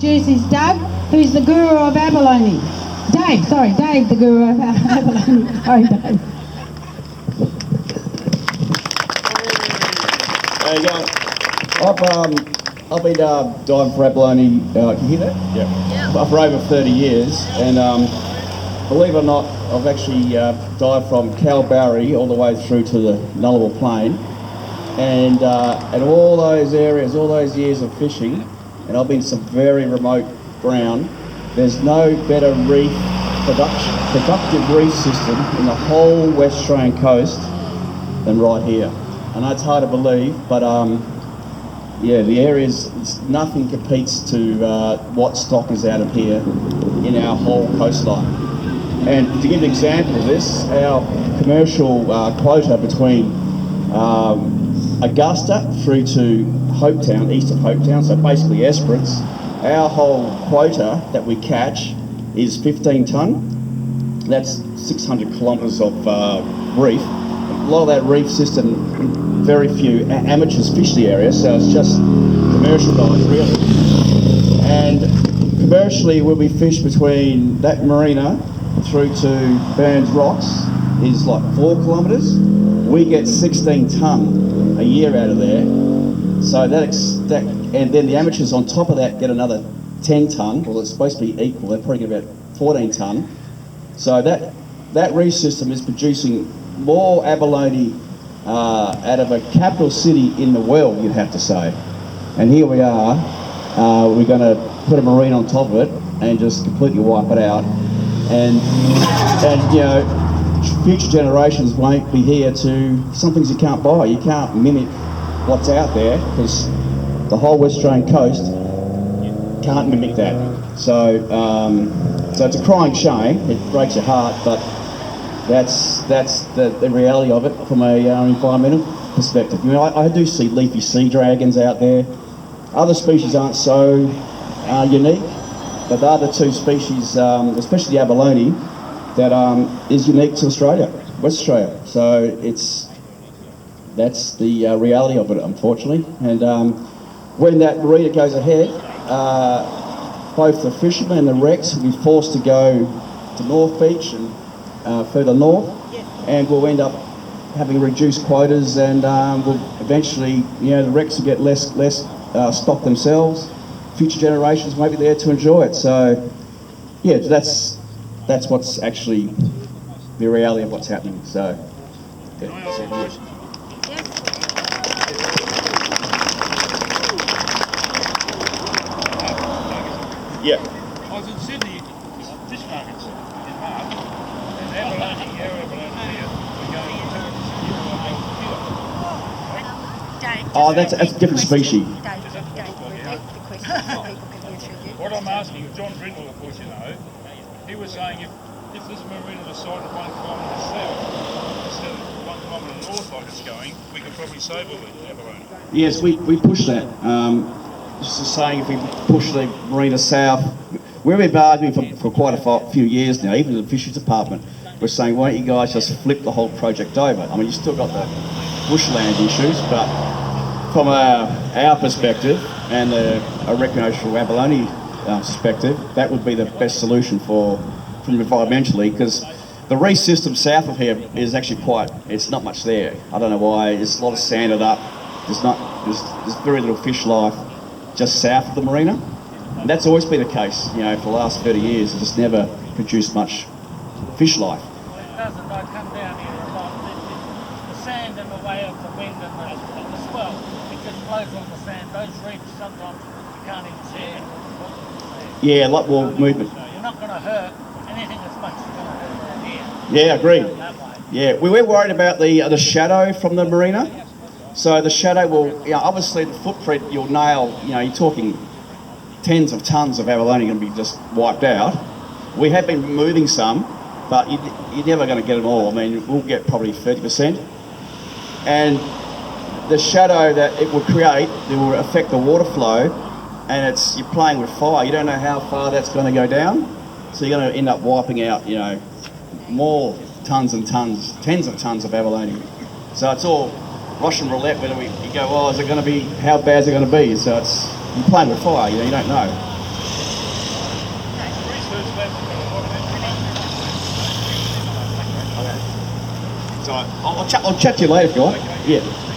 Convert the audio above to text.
introduce is Doug, who's the guru of Abalone. Dave, the guru of Abalone. Sorry, Dave. There you go. I've been diving for abalone, can you hear that? Yeah. For over 30 years, and believe it or not, I've actually dived from Kalbarri all the way through to the Nullarbor Plain, and all those areas, all those years of fishing, and I've been to some very remote ground. There's no better reef productive reef system in the whole West Australian coast than right here. I know it's hard to believe, but yeah, the areas, nothing competes to what stock is out of here in our whole coastline. And to give an example of this, our commercial quota between Augusta through to Hopetown, east of Hopetown, so basically Esperance, our whole quota that we catch is 15 tonne. That's 600 kilometres of reef. A lot of that reef system, very few amateurs fish the area, so it's just commercial guys really. And commercially, when we fish between that marina through to Burns Rocks is like 4 kilometres. We get 16 tonne a year out of there. So and then the amateurs on top of that get another 10 tonne. Well, it's supposed to be equal. They probably get about 14 tonne. So that reef system is producing more abalone out of a capital city in the world, you'd have to say. And here we are, we're going to put a marina on top of it and just completely wipe it out. And you know, future generations won't be here to, some things you can't buy. You can't mimic what's out there because the whole West Australian coast can't mimic that. So, so it's a crying shame. It breaks your heart, but that's the reality of it from a environmental perspective. You know, I do see leafy sea dragons out there. Other species aren't so unique, but the other two species, especially the abalone, that is unique to Australia, West Australia. So that's the reality of it, unfortunately. And when that marina goes ahead, both the fishermen and the wrecks will be forced to go to North Beach and further north, and we'll end up having reduced quotas, and we'll eventually, you know, the wrecks will get less stock themselves. Future generations won't be there to enjoy it. So, yeah, that's what's actually the reality of what's happening. So, yeah. Yeah. I was in Sydney fish markets in March, and abalone here, we're going to Oh, that's a different species. What I'm asking, John Brindle, of course, you know, he was saying if this marina decided 1 kilometre south instead of 1 kilometre north like it's going, we could probably save all the abalone. Yes, we push that. Just saying, if we push the marina south, we've been arguing for quite a few years now, even the fisheries department, we're saying, why don't you guys just flip the whole project over? I mean, you've still got the bushland issues, but from our perspective and a recreational abalone perspective, that would be the best solution from environmentally, because the reef system south of here is actually it's not much there. I don't know why. There's a lot of sanded up. There's very little fish life just south of the marina. And that's always been the case, you know, for the last 30 years. It's just never produced much fish life. It doesn't come down here a lot. The sand in the way of the wind and the swell, it just flows on the sand. Those reefs sometimes you can't even see it. Yeah, a lot more movement. You're not going to hurt anything as much as you're going to hurt down here. Yeah, agreed. Yeah, we were worried about the shadow from the marina. So the shadow will, you know, obviously the footprint you'll nail, you know, you're talking tens of tonnes of abalone going to be just wiped out. We have been removing some, but you're never going to get them all. I mean, we'll get probably 30%. And the shadow that it will create, it will affect the water flow, and you're playing with fire. You don't know how far that's going to go down, so you're going to end up wiping out, you know, more tonnes and tonnes, tens of tonnes of abalone. So it's all Russian roulette, whether you go, oh, is it going to be, how bad is it going to be? So you're playing with fire, you know, you don't know. 2/3 left. So I'll chat to you later if you want. Yeah.